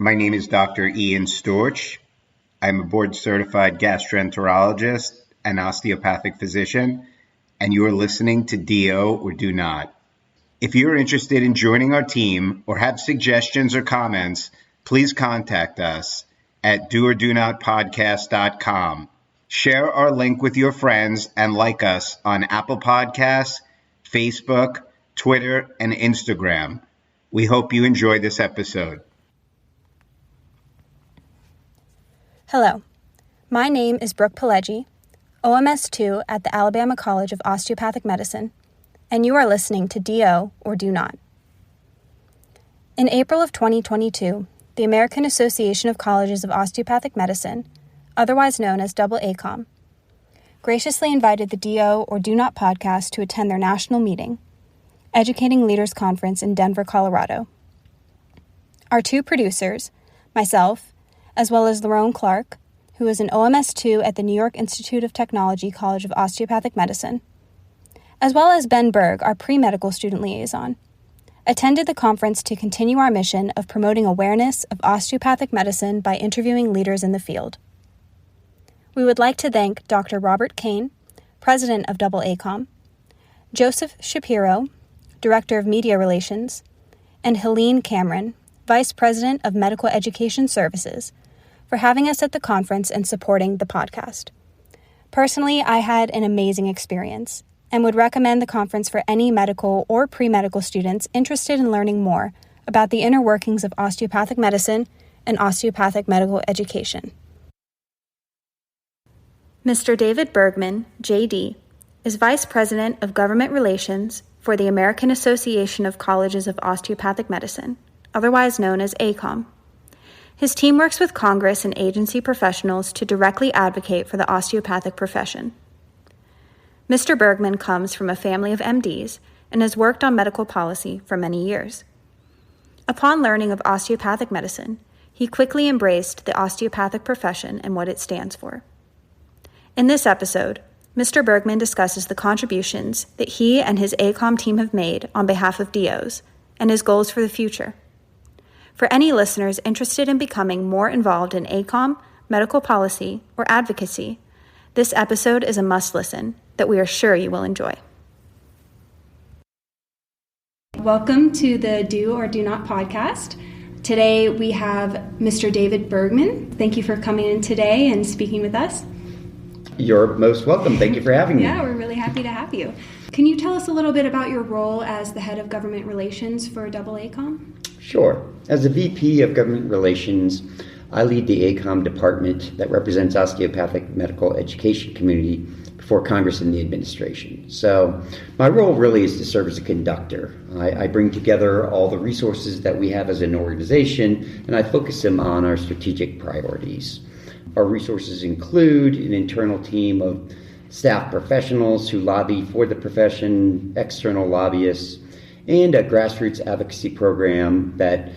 My name is Dr. Ian Storch. I'm a board-certified gastroenterologist and osteopathic physician, and you are listening to DO or Do Not. If you are interested in joining our team or have suggestions or comments, please contact us at doordonotpodcast.com. Share our link with your friends and like us on Apple Podcasts, Facebook, Twitter, and Instagram. We hope you enjoy this episode. Hello, my name is Brooke Pillegi, OMS 2 at the Alabama College of Osteopathic Medicine, and you are listening to DO or Do Not. In April of 2022, the American Association of Colleges of Osteopathic Medicine, otherwise known as AACOM, graciously invited the DO or Do Not podcast to attend their national meeting, Educating Leaders Conference in Denver, Colorado. Our two producers, myself, as well as Lerone Cark, who is an OMS 2 at the New York Institute of Technology College of Osteopathic Medicine, as well as Ben Berg, our pre-medical student liaison, attended the conference to continue our mission of promoting awareness of osteopathic medicine by interviewing leaders in the field. We would like to thank Dr. Robert Cain, president of AACOM, Joseph Shapiro, director of media relations, and Helene Cameron, vice president of medical education services, for having us at the conference and supporting the podcast. Personally, I had an amazing experience and would recommend the conference for any medical or pre-medical students interested in learning more about the inner workings of osteopathic medicine and osteopathic medical education. Mr. David Bergman, JD, is Vice President of Government Relations for the American Association of Colleges of Osteopathic Medicine, otherwise known as AACOM. His team works with Congress and agency professionals to directly advocate for the osteopathic profession. Mr. Bergman comes from a family of MDs and has worked on medical policy for many years. Upon learning of osteopathic medicine, he quickly embraced the osteopathic profession and what it stands for. In this episode, Mr. Bergman discusses the contributions that he and his AACOM team have made on behalf of DOs and his goals for the future. For any listeners interested in becoming more involved in AACOM, medical policy, or advocacy, this episode is a must-listen that we are sure you will enjoy. Welcome to the Do or Do Not podcast. Today we have Mr. David Bergman. Thank you for coming in today and speaking with us. You're most welcome. Thank you for having me. Yeah, we're really happy to have you. Can you tell us a little bit about your role as the head of government relations for AACOM? Sure. As the VP of Government Relations, I lead the AACOM department that represents osteopathic medical education community before Congress and the administration. So my role really is to serve as a conductor. I bring together all the resources that we have as an organization, and I focus them on our strategic priorities. Our resources include an internal team of staff professionals who lobby for the profession, external lobbyists, and a grassroots advocacy program that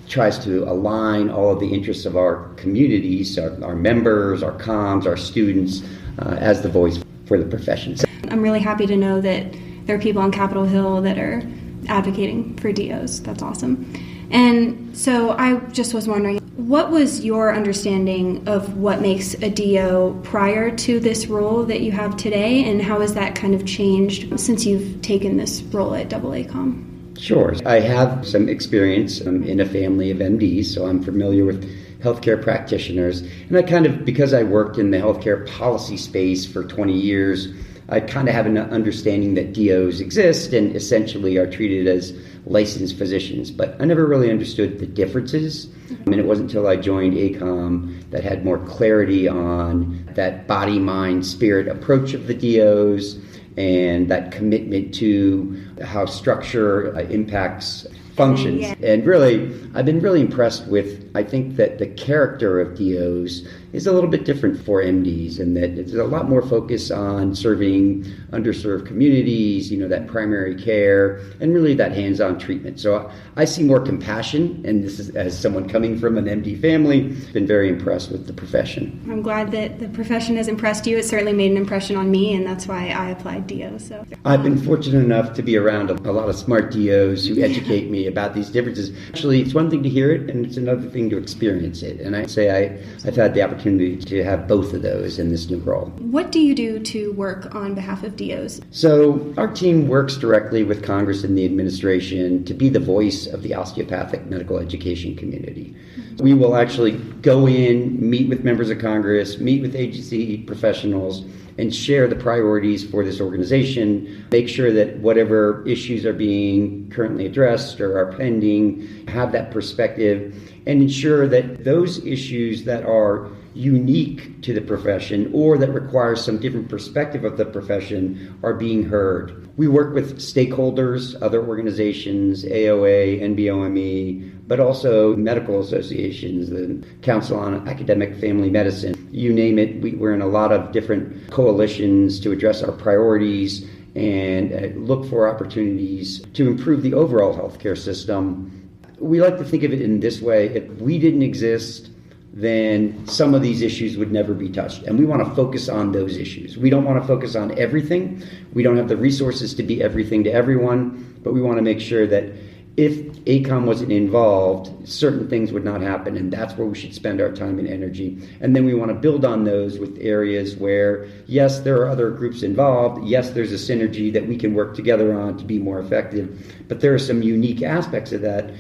tries to align all of the interests of our communities, our members, our comms, our students, as the voice for the profession. I'm really happy to know that there are people on Capitol Hill that are advocating for DOs. That's awesome. And so I just was wondering, what was your understanding of what makes a DO prior to this role that you have today, and how has that kind of changed since you've taken this role at AACOM? Sure. I have some experience in a family of MDs, so I'm familiar with healthcare practitioners. And because I worked in the healthcare policy space for 20 years, I kind of have an understanding that DOs exist and essentially are treated as licensed physicians, but I never really understood the differences. And it wasn't until I joined AACOM that had more clarity on that body, mind, spirit approach of the DOs and that commitment to how structure impacts functions. Yeah. And really, I've been really impressed with, I think that the character of DOs is a little bit different for MDs, and that there's a lot more focus on serving underserved communities, that primary care, and really that hands-on treatment. So I see more compassion, and this is, as someone coming from an MD family, been very impressed with the profession. I'm glad that the profession has impressed you. It certainly made an impression on me, and that's why I applied DO. So I've been fortunate enough to be around a lot of smart DOs who educate me me about these differences. Actually, it's one thing to hear it, and it's another thing to experience it. And I'd say I've had the opportunity to have both of those in this new role. What do you do to work on behalf of DOs? So our team works directly with Congress and the administration to be the voice of the osteopathic medical education community. We will actually go in, meet with members of Congress, meet with agency professionals, and share the priorities for this organization, make sure that whatever issues are being currently addressed or are pending, have that perspective, and ensure that those issues that are unique to the profession or that require some different perspective of the profession are being heard. We work with stakeholders, other organizations, AOA, NBOME, but also medical associations, the Council on Academic Family Medicine, you name it. We're in a lot of different coalitions to address our priorities and look for opportunities to improve the overall healthcare system. We like to think of it in this way: if we didn't exist, then some of these issues would never be touched. And we want to focus on those issues. We don't want to focus on everything. We don't have the resources to be everything to everyone, but we want to make sure that if AACOM wasn't involved, certain things would not happen, and that's where we should spend our time and energy. And then we want to build on those with areas where, yes, there are other groups involved, yes, there's a synergy that we can work together on to be more effective, but there are some unique aspects of that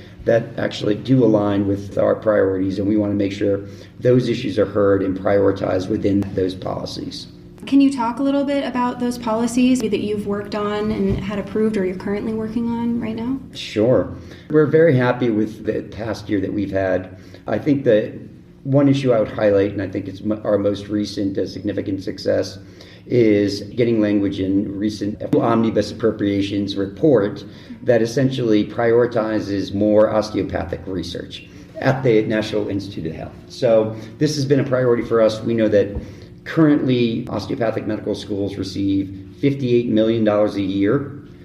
actually do align with our priorities, and we want to make sure those issues are heard and prioritized within those policies. Can you talk a little bit about those policies that you've worked on and had approved or you're currently working on right now? Sure. We're very happy with the past year that we've had. I think that one issue I would highlight, and I think it's our most recent significant success, is getting language in recent omnibus appropriations report that essentially prioritizes more osteopathic research at the National Institute of Health. So this has been a priority for us. We know that currently, osteopathic medical schools receive $58 million a year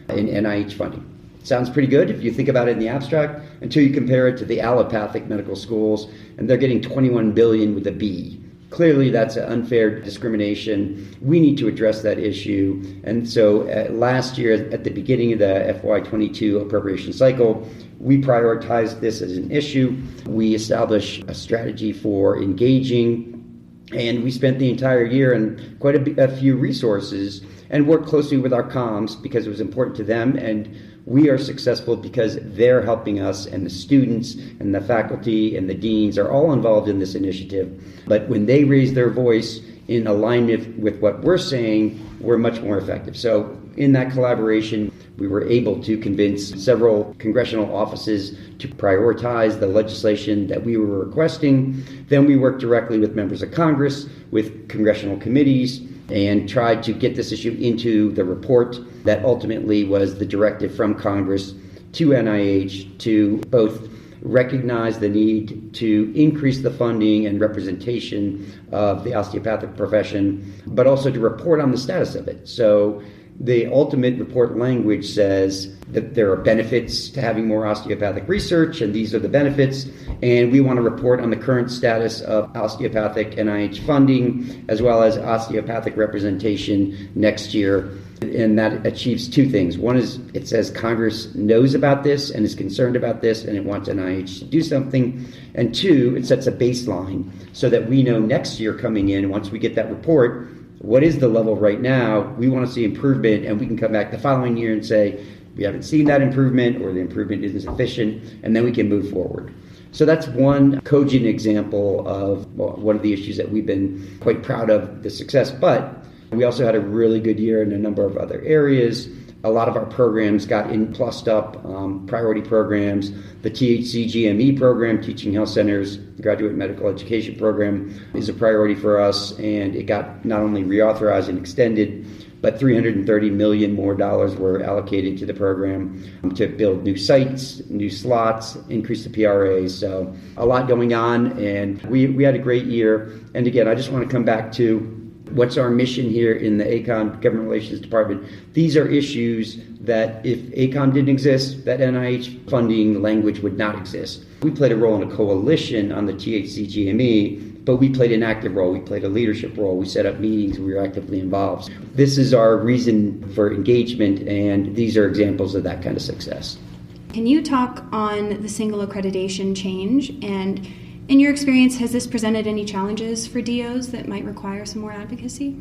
in NIH funding. Sounds pretty good if you think about it in the abstract, until you compare it to the allopathic medical schools, and they're getting $21 billion with a B. Clearly, that's an unfair discrimination. We need to address that issue. And so last year, at the beginning of the FY22 appropriation cycle, we prioritized this as an issue. We established a strategy for engaging, and we spent the entire year and quite a few resources and worked closely with our comms because it was important to them. And we are successful because they're helping us, and the students and the faculty and the deans are all involved in this initiative. But when they raise their voice in alignment with what we're saying, we're much more effective. So in that collaboration, we were able to convince several congressional offices to prioritize the legislation that we were requesting. Then we worked directly with members of Congress, with congressional committees, and tried to get this issue into the report that ultimately was the directive from Congress to NIH to both recognize the need to increase the funding and representation of the osteopathic profession, but also to report on the status of it. So the ultimate report language says that there are benefits to having more osteopathic research, and these are the benefits, and we want to report on the current status of osteopathic NIH funding as well as osteopathic representation next year. And that achieves two things. One is it says Congress knows about this and is concerned about this and it wants NIH to do something. And two, it sets a baseline so that we know next year coming in, once we get that report, what is the level right now? We want to see improvement, and we can come back the following year and say, we haven't seen that improvement, or the improvement isn't sufficient, and then we can move forward. So that's one cogent example of one of the issues that we've been quite proud of, the success. But we also had a really good year in a number of other areas. A lot of our programs got plussed up, priority programs. The THC GME program, Teaching Health Centers Graduate Medical Education Program, is a priority for us, and it got not only reauthorized and extended, but $330 million more were allocated to the program to build new sites, new slots, increase the PRAs. So a lot going on, and we had a great year. And again, I just want to come back to what's our mission here in the AACOM Government Relations Department. These are issues that if AACOM didn't exist, that NIH funding language would not exist. We played a role in a coalition on the THC GME, but we played an active role. We played a leadership role. We set up meetings. We were actively involved. This is our reason for engagement, and these are examples of that kind of success. Can you talk on the single accreditation change? And in your experience, has this presented any challenges for DOs that might require some more advocacy?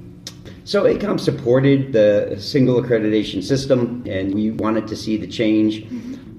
So AACOM supported the single accreditation system, and we wanted to see the change,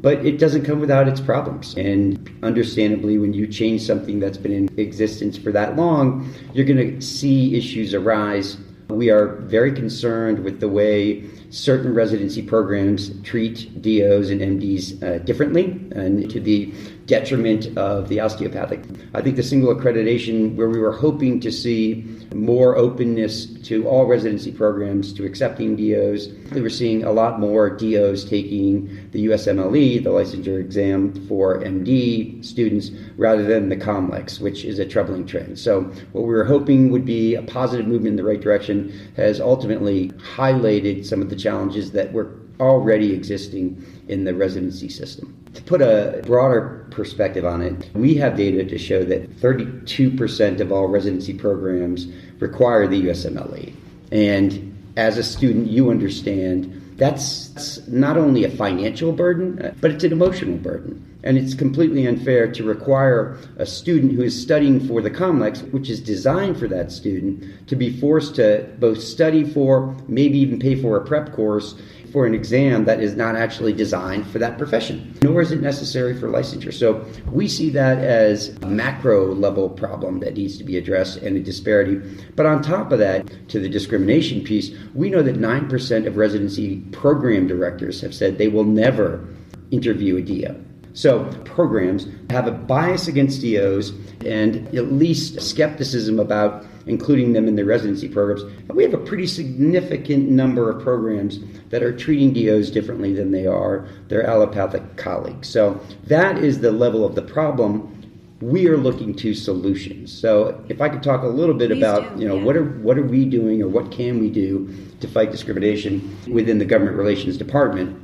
but it doesn't come without its problems. And understandably, when you change something that's been in existence for that long, you're going to see issues arise. We are very concerned with the way certain residency programs treat DOs and MDs differently, and to the detriment of the osteopathic. I think the single accreditation, where we were hoping to see more openness to all residency programs, to accepting DOs, we were seeing a lot more DOs taking the USMLE, the licensure exam for MD students, rather than the COMLEX, which is a troubling trend. So what we were hoping would be a positive movement in the right direction has ultimately highlighted some of the challenges that were already existing in the residency system. To put a broader perspective on it, we have data to show that 32% of all residency programs require the USMLE. And as a student, you understand that's not only a financial burden, but it's an emotional burden. And it's completely unfair to require a student who is studying for the COMLEX, which is designed for that student, to be forced to both study for, maybe even pay for a prep course for an exam that is not actually designed for that profession, nor is it necessary for licensure. So we see that as a macro level problem that needs to be addressed, and a disparity. But on top of that, to the discrimination piece, we know that 9% of residency program directors have said they will never interview a DO. So programs have a bias against DOs and at least skepticism about including them in their residency programs. And we have a pretty significant number of programs that are treating DOs differently than they are their allopathic colleagues. So that is the level of the problem. We are looking to solutions. So if I could talk a little bit about, what are we doing, or what can we do to fight discrimination within the government relations department?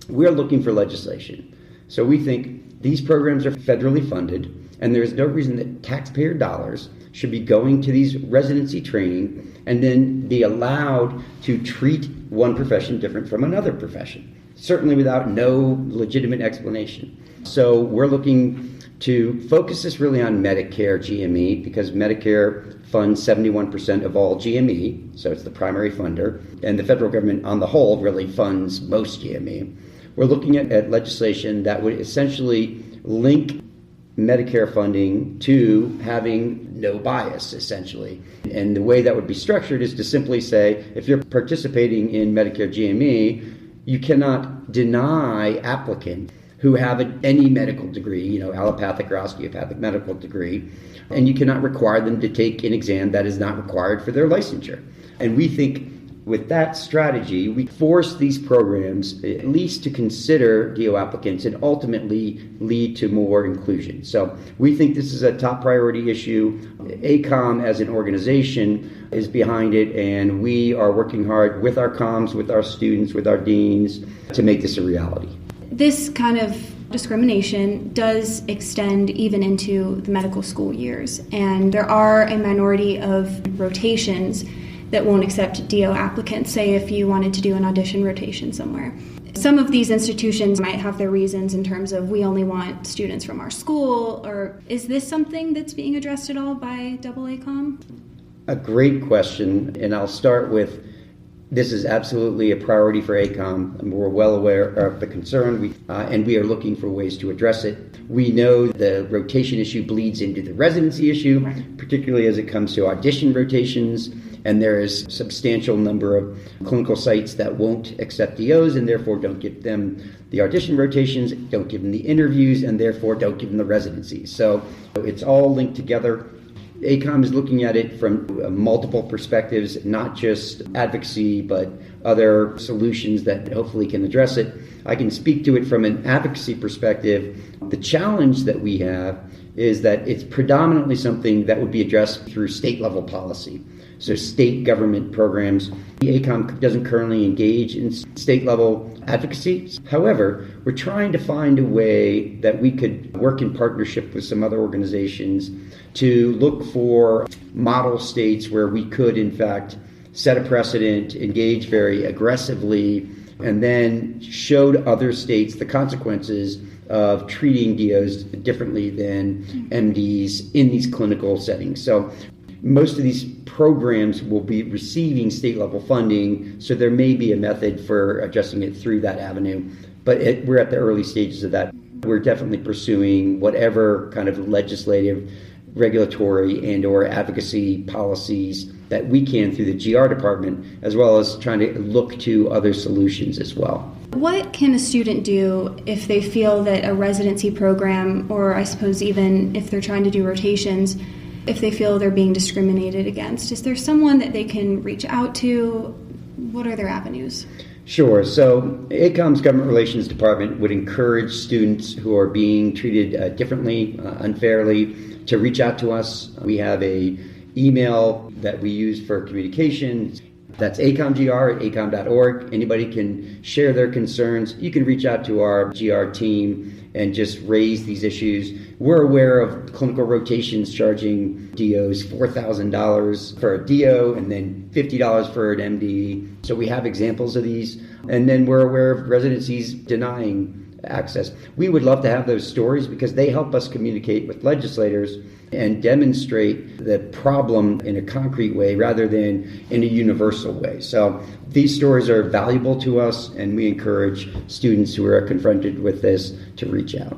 We're looking for legislation. So we think these programs are federally funded, and there's no reason that taxpayer dollars should be going to these residency training and then be allowed to treat one profession different from another profession, certainly without no legitimate explanation. So we're looking to focus this really on Medicare GME, because Medicare funds 71% of all GME, so it's the primary funder, and the federal government on the whole really funds most GME. We're looking at legislation that would essentially link Medicare funding to having no bias, essentially. And the way that would be structured is to simply say, if you're participating in Medicare GME, you cannot deny applicants who have any medical degree, allopathic or osteopathic medical degree, and you cannot require them to take an exam that is not required for their licensure. And we think with that strategy, we force these programs at least to consider DO applicants and ultimately lead to more inclusion. So we think this is a top priority issue. AACOM as an organization is behind it, and we are working hard with our comms, with our students, with our deans to make this a reality. This kind of discrimination does extend even into the medical school years, and there are a minority of rotations that won't accept DO applicants, say if you wanted to do an audition rotation somewhere. Some of these institutions might have their reasons in terms of we only want students from our school, or is this something that's being addressed at all by AACOM? A great question, and I'll start with this is absolutely a priority for AACOM, and we're well aware of the concern, and we are looking for ways to address it. We know the rotation issue bleeds into the residency issue, particularly as it comes to audition rotations, and there is a substantial number of clinical sites that won't accept DOs and therefore don't give them the audition rotations, don't give them the interviews, and therefore don't give them the residencies. So it's all linked together. AACOM is looking at it from multiple perspectives, not just advocacy, but other solutions that hopefully can address it. I can speak to it from an advocacy perspective. The challenge that we have is that it's predominantly something that would be addressed through state-level policy. So state government programs. AACOM doesn't currently engage in state-level advocacy. However, we're trying to find a way that we could work in partnership with some other organizations to look for model states where we could, in fact, set a precedent, engage very aggressively and then showed other states the consequences of treating DOs differently than MDs in these clinical settings. So most of these programs will be receiving state-level funding, so there may be a method for adjusting it through that avenue. But we're at the early stages of that. We're definitely pursuing whatever kind of legislative, regulatory, and or advocacy policies that we can through the GR department, as well as trying to look to other solutions as well. What can a student do if they feel that a residency program, or I suppose even if they're trying to do rotations, if they feel they're being discriminated against? Is there someone that they can reach out to? What are their avenues? Sure. So AACOM's Government Relations Department would encourage students who are being treated differently, unfairly, to reach out to us. We have a email that we use for communication. That's acomgr@acom.org. Anybody can share their concerns. You can reach out to our GR team and just raise these issues. We're aware of clinical rotations charging DOs $4,000 for a DO and then $50 for an MD. So we have examples of these. And then we're aware of residencies denying access. We would love to have those stories because they help us communicate with legislators and demonstrate the problem in a concrete way rather than in a universal way. So these stories are valuable to us, and we encourage students who are confronted with this to reach out.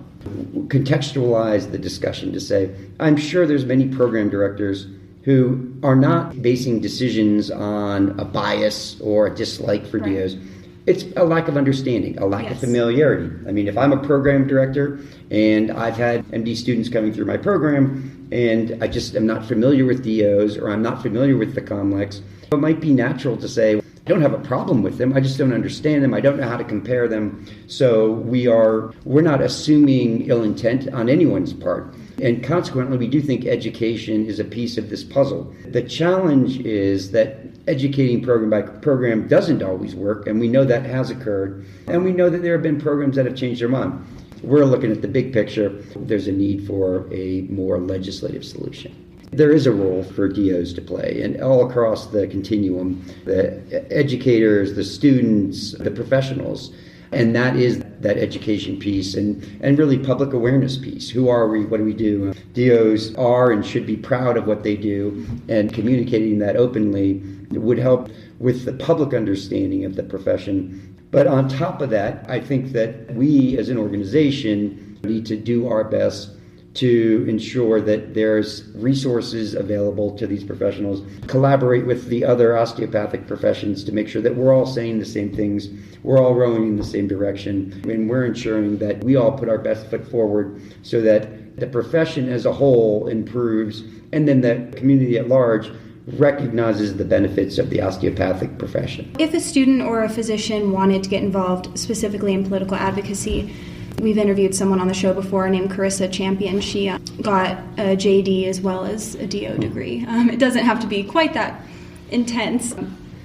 Contextualize the discussion to say, I'm sure there's many program directors who are not basing decisions on a bias or a dislike for DOs. It's a lack of understanding, a lack of familiarity. I mean, if I'm a program director and I've had MD students coming through my program and I just am not familiar with DOs or I'm not familiar with the COMLEX, it might be natural to say, I don't have a problem with them, I just don't understand them, I don't know how to compare them. So we're not assuming ill intent on anyone's part. And consequently, we do think education is a piece of this puzzle. The challenge is that educating program by program doesn't always work, and we know that has occurred, and we know that there have been programs that have changed their mind. We're looking at the big picture. There's a need for a more legislative solution. There is a role for DOs to play, and all across the continuum, the educators, the students, the professionals, and that is that education piece and really public awareness piece. Who are we? What do we do? DOs are and should be proud of what they do, and communicating that openly would help with the public understanding of the profession. But on top of that, I think that we as an organization need to do our best to ensure that there's resources available to these professionals, collaborate with the other osteopathic professions to make sure that we're all saying the same things, we're all rowing in the same direction, and we're ensuring that we all put our best foot forward so that the profession as a whole improves, and then the community at large recognizes the benefits of the osteopathic profession. If a student or a physician wanted to get involved specifically in political advocacy, we've interviewed someone on the show before named Carissa Champion. She got a JD as well as a DO degree. It doesn't have to be quite that intense,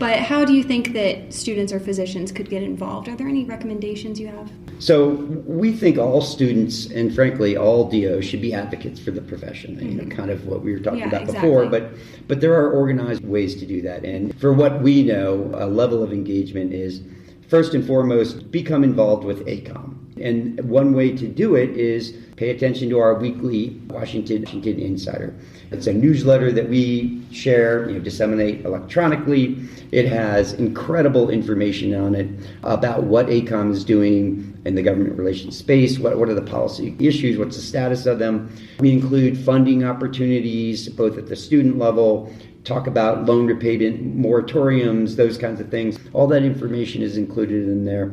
but how do you think that students or physicians could get involved? Are there any recommendations you have? So we think all students and frankly all DOs should be advocates for the profession, kind of what we were talking about before, but there are organized ways to do that. And for what we know, a level of engagement is first and foremost, become involved with AACOM. And one way to do it is pay attention to our weekly Washington Insider. It's a newsletter that we share, disseminate electronically. It has incredible information on it about what AACOM is doing in the government relations space, what are the policy issues, what's the status of them. We include funding opportunities, both at the student level, talk about loan repayment moratoriums, those kinds of things. All that information is included in there.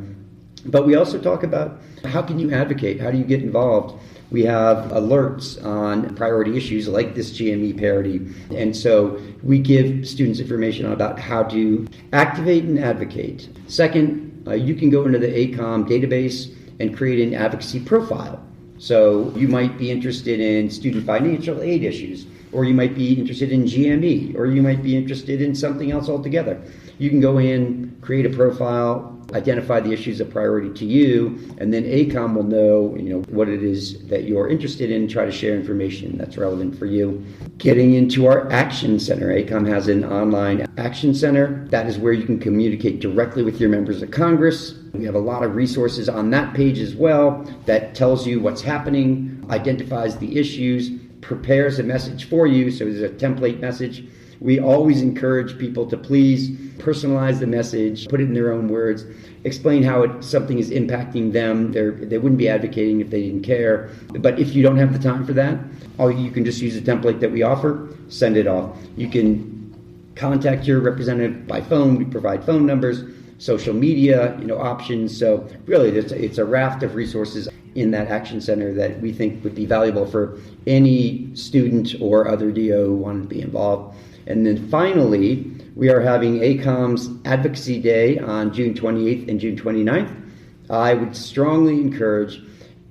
But we also talk about how can you advocate? How do you get involved? We have alerts on priority issues like this GME parity. And so we give students information about how to activate and advocate. Second, you can go into the AACOM database and create an advocacy profile. So you might be interested in student financial aid issues, or you might be interested in GME, or you might be interested in something else altogether. You can go in, create a profile, identify the issues of priority to you, and then AACOM will know, what it is that you're interested in, try to share information that's relevant for you. Getting into our Action Center. AACOM has an online Action Center. That is where you can communicate directly with your members of Congress. We have a lot of resources on that page as well that tells you what's happening, identifies the issues, prepares a message for you. So there's a template message. We always encourage people to please personalize the message, put it in their own words, explain how something is impacting them. They wouldn't be advocating if they didn't care. But if you don't have the time for that, you can just use a template that we offer, send it off. You can contact your representative by phone. We provide phone numbers, social media, options. So really, it's a raft of resources in that Action Center that we think would be valuable for any student or other DO who wanted to be involved. And then finally, we are having AACOM's Advocacy Day on June 28th and June 29th. I would strongly encourage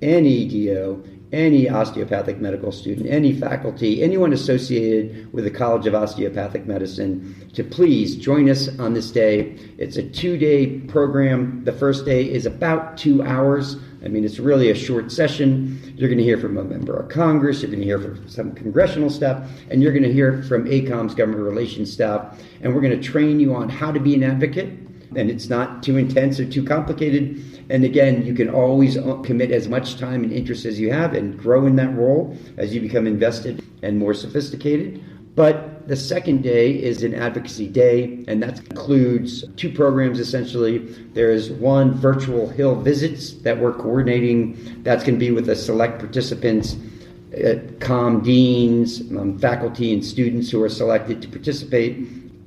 any DO, any osteopathic medical student, any faculty, anyone associated with the College of Osteopathic Medicine to please join us on this day. It's a 2-day program. The first day is about 2 hours. It's really a short session. You're going to hear from a member of Congress, you're going to hear from some congressional staff, and you're going to hear from AACOM's government relations staff. And we're going to train you on how to be an advocate. And it's not too intense or too complicated. And again, you can always commit as much time and interest as you have and grow in that role as you become invested and more sophisticated. But the second day is an advocacy day, and that includes 2 programs essentially. There's one, virtual Hill visits that we're coordinating. That's going to be with the select participants, COM deans, faculty and students who are selected to participate.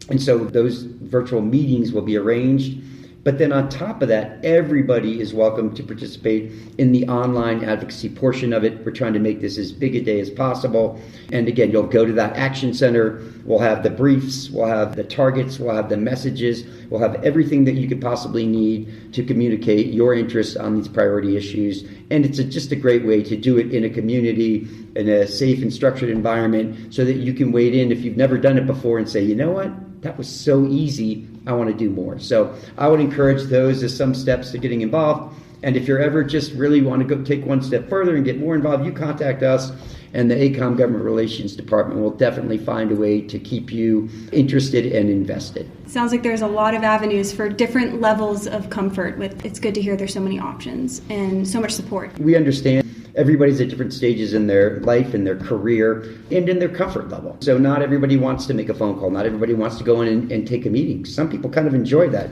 And so those virtual meetings will be arranged. But then on top of that, everybody is welcome to participate in the online advocacy portion of it. We're trying to make this as big a day as possible. And again, you'll go to that Action Center. We'll have the briefs, we'll have the targets, we'll have the messages, we'll have everything that you could possibly need to communicate your interest on these priority issues. And it's just a great way to do it in a community, in a safe and structured environment, so that you can wade in if you've never done it before and say, you know what? That was so easy. I want to do more. So I would encourage those as some steps to getting involved. And if you're ever just really want to go take one step further and get more involved, you contact us, and the AACOM Government Relations Department will definitely find a way to keep you interested and invested. Sounds like there's a lot of avenues for different levels of comfort. It's good to hear there's so many options and so much support. We understand everybody's at different stages in their life and their career and in their comfort level. So not everybody wants to make a phone call. Not everybody wants to go in and take a meeting. Some people kind of enjoy that.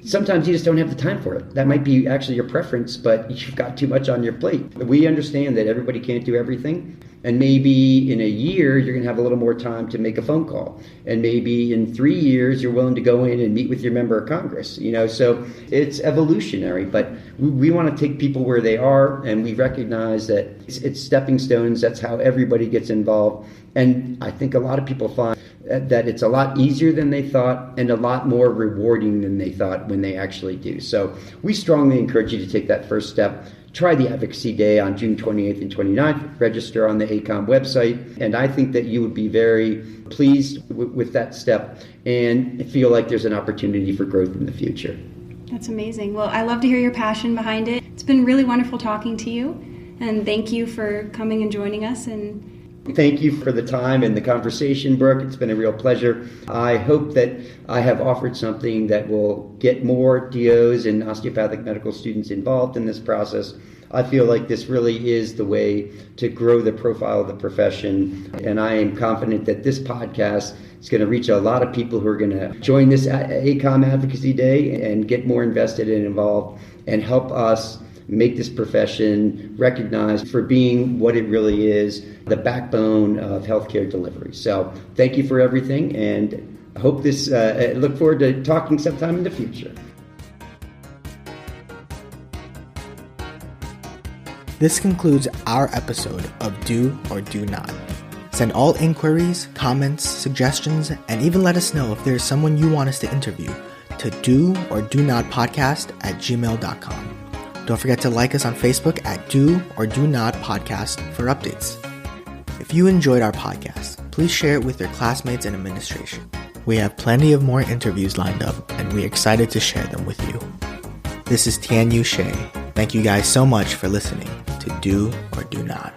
Sometimes you just don't have the time for it. That might be actually your preference, but you've got too much on your plate. We understand that everybody can't do everything. And maybe in a year, you're going to have a little more time to make a phone call. And maybe in 3 years, you're willing to go in and meet with your member of Congress. So it's evolutionary. But we want to take people where they are, and we recognize that it's stepping stones. That's how everybody gets involved. And I think a lot of people find that it's a lot easier than they thought and a lot more rewarding than they thought when they actually do. So we strongly encourage you to take that first step. Try the Advocacy Day on June 28th and 29th. Register on the AACOM website. And I think that you would be very pleased with that step and feel like there's an opportunity for growth in the future. That's amazing. Well, I love to hear your passion behind it. It's been really wonderful talking to you. And thank you for coming and joining us. And thank you for the time and the conversation, Brooke. It's been a real pleasure. I hope that I have offered something that will get more DOs and osteopathic medical students involved in this process. I feel like this really is the way to grow the profile of the profession. And I am confident that this podcast is going to reach a lot of people who are going to join this AACOM Advocacy Day and get more invested and involved and help us make this profession recognized for being what it really is, the backbone of healthcare delivery. So thank you for everything, and I hope look forward to talking sometime in the future. This concludes our episode of Do or Do Not. Send all inquiries, comments, suggestions, and even let us know if there's someone you want us to interview to doordonotpodcast@gmail.com. Don't forget to like us on Facebook at Do or Do Not Podcast for updates. If you enjoyed our podcast, please share it with your classmates and administration. We have plenty of more interviews lined up, and we're excited to share them with you. This is Tianyu Shea. Thank you guys so much for listening to Do or Do Not.